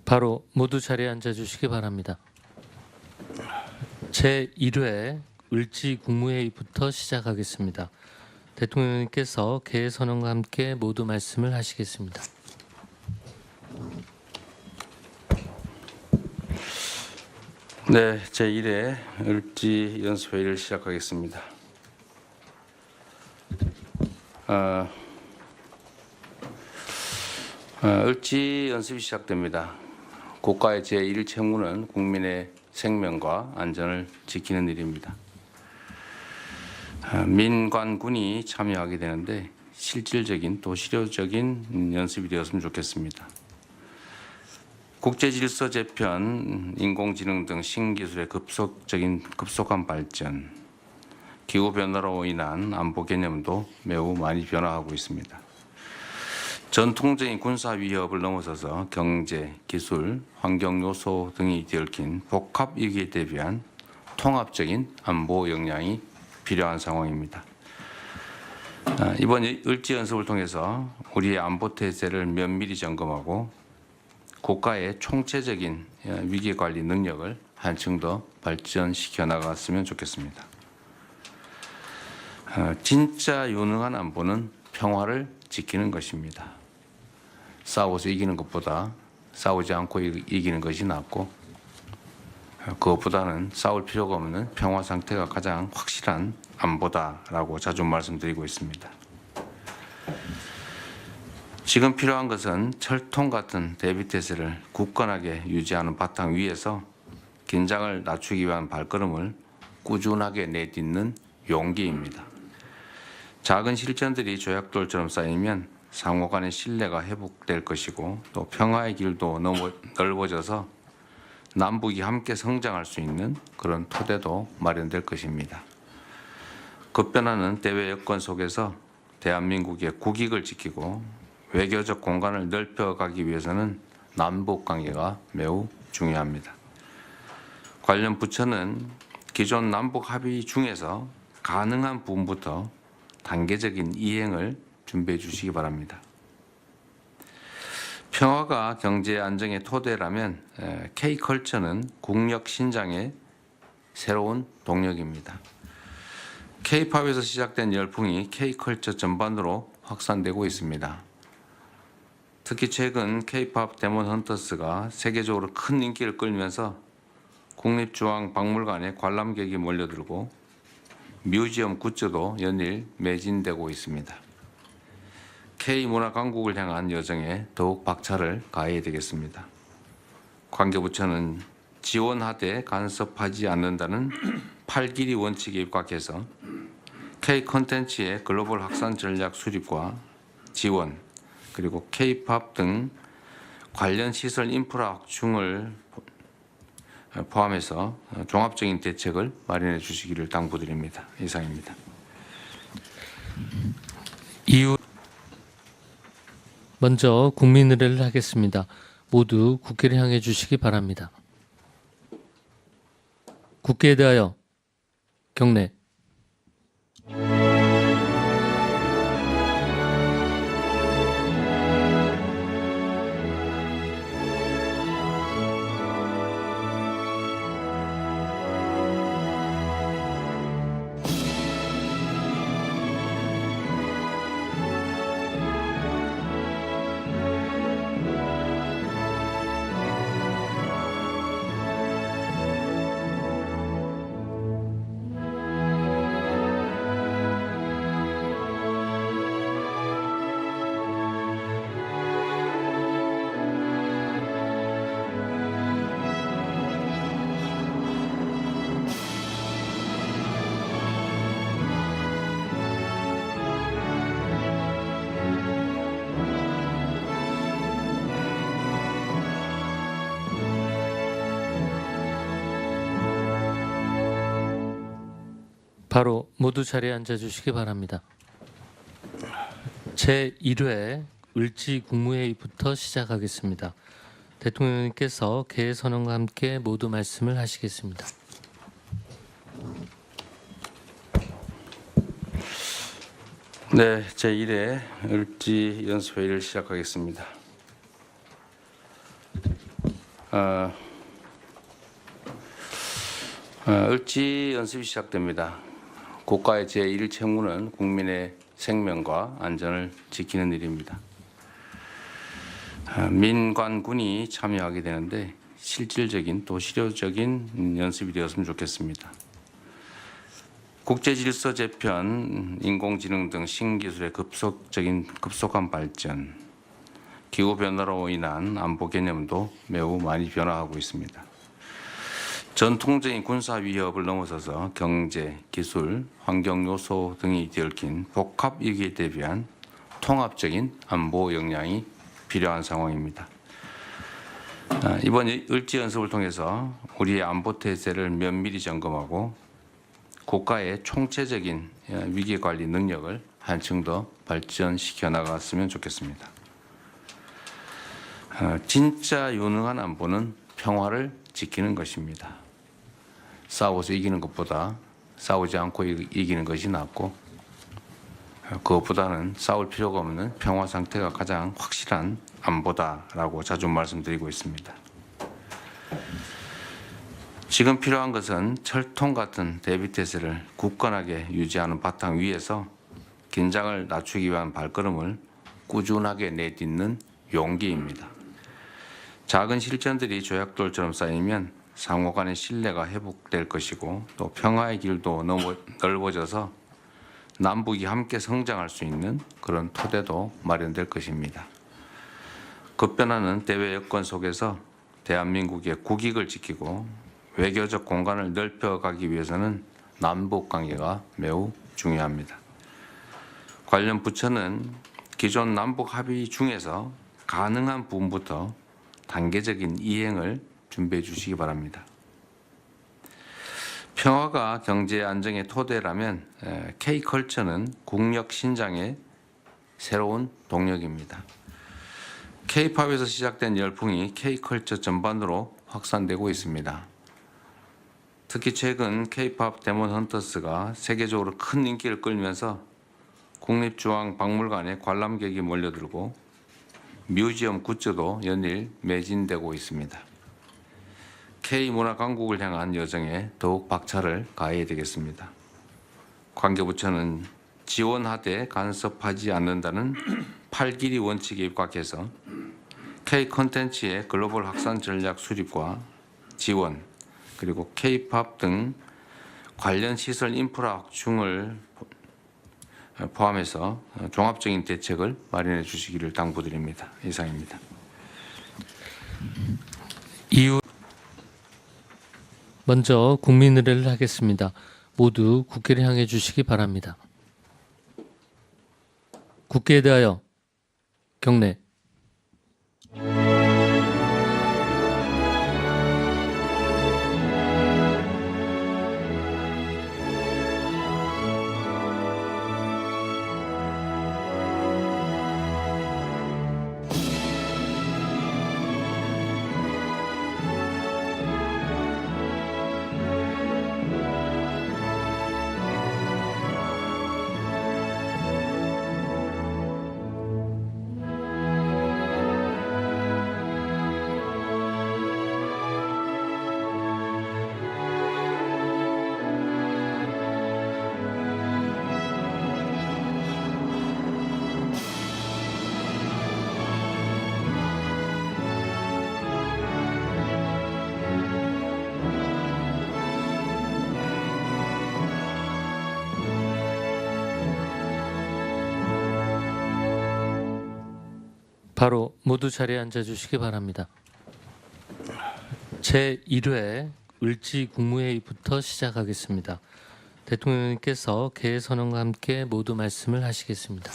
바로 모두 자리에 앉아주시기 바랍니다. 제1회 을지 국무회의부터 시작하겠습니다. 대통령님께서 개회 선언과 함께 모두 말씀을 하시겠습니다. 네, 제1회 을지 연습회의를 시작하겠습니다. 을지 연습이 시작됩니다. 국가의 제1책무는 국민의 생명과 안전을 지키는 일입니다. 민관군이 참여하게 되는데 실질적인 또 실효적인 연습이 되었으면 좋겠습니다. 국제질서 재편, 인공지능 등 신기술의 급속한 발전, 기후변화로 인한 안보 개념도 매우 많이 변화하고 있습니다. 전통적인 군사 위협을 넘어서서 경제, 기술, 환경 요소 등이 얽힌 복합 위기에 대비한 통합적인 안보 역량이 필요한 상황입니다. 이번 을지 연습을 통해서 우리의 안보 태세를 면밀히 점검하고 국가의 총체적인 위기관리 능력을 한층 더 발전시켜 나갔으면 좋겠습니다. 진짜 유능한 안보는 평화를 지키는 것입니다. 싸워서 이기는 것보다 싸우지 않고 이기는 것이 낫고, 그것보다는 싸울 필요가 없는 평화 상태가 가장 확실한 안보다라고 자주 말씀드리고 있습니다. 지금 필요한 것은 철통 같은 대비태세를 굳건하게 유지하는 바탕 위에서 긴장을 낮추기 위한 발걸음을 꾸준하게 내딛는 용기입니다. 작은 실전들이 조약돌처럼 쌓이면 상호 간의 신뢰가 회복될 것이고, 또 평화의 길도 넓어져서 남북이 함께 성장할 수 있는 그런 토대도 마련될 것입니다. 급변하는 대외 여건 속에서 대한민국의 국익을 지키고 외교적 공간을 넓혀가기 위해서는 남북 관계가 매우 중요합니다. 관련 부처는 기존 남북 합의 중에서 가능한 부분부터 단계적인 이행을 준비해 주시기 바랍니다. 평화가 경제 안정의 토대라면 K컬처는 국력 신장의 새로운 동력입니다. K-팝에서 시작된 열풍이 K컬처 전반으로 확산되고 있습니다. 특히 최근 K-팝 데몬 헌터스가 세계적으로 큰 인기를 끌면서 국립중앙박물관에 관람객이 몰려들고 뮤지엄 굿즈도 연일 매진되고 있습니다. K-문화 강국을 향한 여정에 더욱 박차를 가해야 되겠습니다. 관계부처는 지원하되 간섭하지 않는다는 8길이 원칙에 입각해서 K-콘텐츠의 글로벌 확산 전략 수립과 지원, 그리고 K-팝 등 관련 시설 인프라 확충을 포함해서 종합적인 대책을 마련해 주시기를 당부드립니다. 이상입니다. 이후 먼저 국민의례를 하겠습니다. 모두 국회를 향해 주시기 바랍니다. 국회에 대하여 경례. 바로 모두 자리에 앉아주시기 바랍니다. 제1회 을지 국무회의부터 시작하겠습니다. 대통령님께서 개회 선언과 함께 모두 말씀을 하시겠습니다. 네, 제1회 을지 연습회의를 시작하겠습니다. 을지 연습이 시작됩니다. 국가의 제1 책무는 국민의 생명과 안전을 지키는 일입니다. 민관군이 참여하게 되는데 실질적인 또 실효적인 연습이 되었으면 좋겠습니다. 국제질서 재편, 인공지능 등 신기술의 급속한 발전, 기후변화로 인한 안보 개념도 매우 많이 변화하고 있습니다. 전통적인 군사 위협을 넘어서서 경제, 기술, 환경 요소 등이 얽힌 복합 위기에 대비한 통합적인 안보 역량이 필요한 상황입니다. 이번 을지 연습을 통해서 우리의 안보 태세를 면밀히 점검하고 국가의 총체적인 위기 관리 능력을 한층 더 발전시켜 나갔으면 좋겠습니다. 진짜 유능한 안보는 평화를 지키는 것입니다. 싸워서 이기는 것보다 싸우지 않고 이기는 것이 낫고, 그것보다는 싸울 필요가 없는 평화 상태가 가장 확실한 안보다라고 자주 말씀드리고 있습니다. 지금 필요한 것은 철통 같은 대비태세를 굳건하게 유지하는 바탕 위에서 긴장을 낮추기 위한 발걸음을 꾸준하게 내딛는 용기입니다. 작은 실천들이 조약돌처럼 쌓이면 상호 간의 신뢰가 회복될 것이고, 또 평화의 길도 넓어져서 남북이 함께 성장할 수 있는 그런 토대도 마련될 것입니다. 급변하는 대외 여건 속에서 대한민국의 국익을 지키고 외교적 공간을 넓혀가기 위해서는 남북 관계가 매우 중요합니다. 관련 부처는 기존 남북 합의 중에서 가능한 부분부터 단계적인 이행을 준비해 주시기 바랍니다. 평화가 경제 안정의 토대라면 K컬처는 국력 신장의 새로운 동력입니다. K-팝에서 시작된 열풍이 K컬처 전반으로 확산되고 있습니다. 특히 최근 K-팝 데몬 헌터스가 세계적으로 큰 인기를 끌면서 국립중앙박물관에 관람객이 몰려들고 뮤지엄 굿즈도 연일 매진되고 있습니다. K-문화 강국을 향한 여정에 더욱 박차를 가해야 되겠습니다. 관계부처는 지원하되 간섭하지 않는다는 8길이 원칙에 입각해서 K-콘텐츠의 글로벌 확산 전략 수립과 지원, 그리고 K-팝 등 관련 시설 인프라 확충을 포함해서 종합적인 대책을 마련해 주시기를 당부드립니다. 이상입니다. 이후 먼저 국민의례를 하겠습니다. 모두 국회를 향해 주시기 바랍니다. 국회에 대하여 경례. 바로 모두 자리에 앉아 주시기 바랍니다. 제1회 을지 국무회의부터 시작하겠습니다. 대통령님께서 개회 선언과 함께 모두 말씀을 하시겠습니다.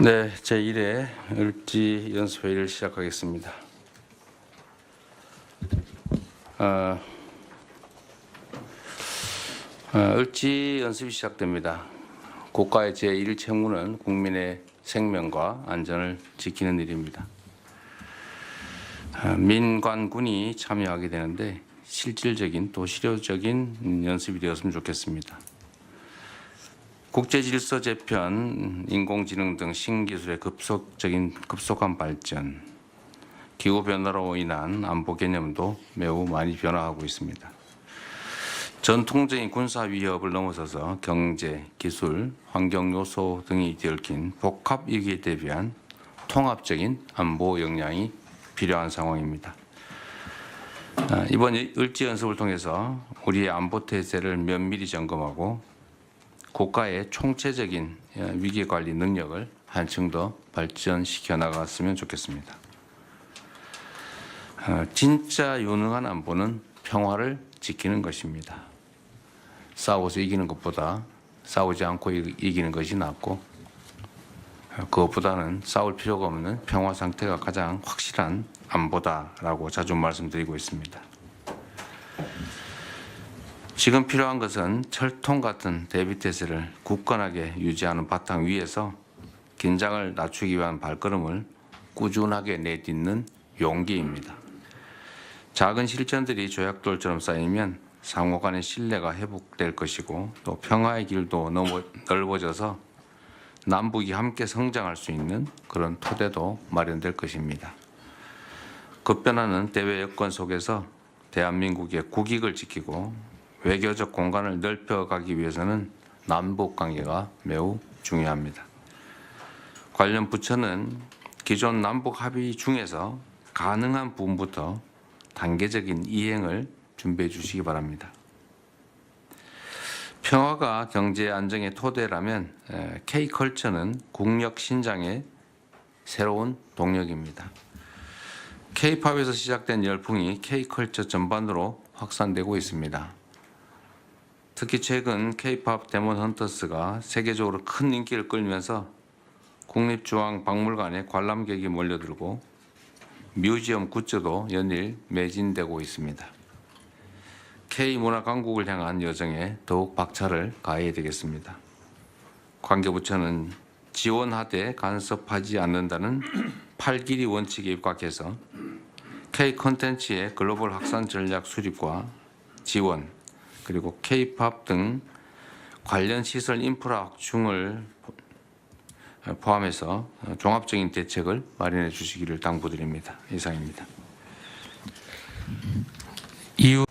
네, 제1회 을지 연습회의를 시작하겠습니다. 을지 연습이 시작됩니다. 국가의 제1 책무는 국민의 생명과 안전을 지키는 일입니다. 민관군이 참여하게 되는데 실질적인 또 실효적인 연습이 되었으면 좋겠습니다. 국제질서 재편, 인공지능 등 신기술의 급속한 발전, 기후 변화로 인한 안보 개념도 매우 많이 변화하고 있습니다. 전통적인 군사 위협을 넘어서서 경제, 기술, 환경 요소 등이 뒤얽힌 복합 위기에 대비한 통합적인 안보 역량이 필요한 상황입니다. 이번 을지 연습을 통해서 우리의 안보 태세를 면밀히 점검하고 국가의 총체적인 위기 관리 능력을 한층 더 발전시켜 나갔으면 좋겠습니다. 진짜 유능한 안보는 평화를 지키는 것입니다. 싸워서 이기는 것보다 싸우지 않고 이기는 것이 낫고, 그것보다는 싸울 필요가 없는 평화 상태가 가장 확실한 안보다라고 자주 말씀드리고 있습니다. 지금 필요한 것은 철통 같은 대비태세를 굳건하게 유지하는 바탕 위에서 긴장을 낮추기 위한 발걸음을 꾸준하게 내딛는 용기입니다. 작은 실천들이 조약돌처럼 쌓이면 상호 간의 신뢰가 회복될 것이고, 또 평화의 길도 넓어져서 남북이 함께 성장할 수 있는 그런 토대도 마련될 것입니다. 급변하는 대외 여건 속에서 대한민국의 국익을 지키고 외교적 공간을 넓혀가기 위해서는 남북 관계가 매우 중요합니다. 관련 부처는 기존 남북 합의 중에서 가능한 부분부터 단계적인 이행을 준비해 주시기 바랍니다. 평화가 경제 안정의 토대라면 K컬처는 국력 신장의 새로운 동력입니다. K-팝에서 시작된 열풍이 K컬처 전반으로 확산되고 있습니다. 특히 최근 K-팝 데몬 헌터스가 세계적으로 큰 인기를 끌면서 국립중앙박물관에 관람객이 몰려들고 뮤지엄 굿즈도 연일 매진되고 있습니다. K-문화 강국을 향한 여정에 더욱 박차를 가해야 되겠습니다. 관계부처는 지원하되 간섭하지 않는다는 8길이 원칙에 입각해서 K-콘텐츠의 글로벌 확산 전략 수립과 지원, 그리고 K-팝 등 관련 시설 인프라 확충을 포함해서 종합적인 대책을 마련해 주시기를 당부드립니다. 이상입니다. 이후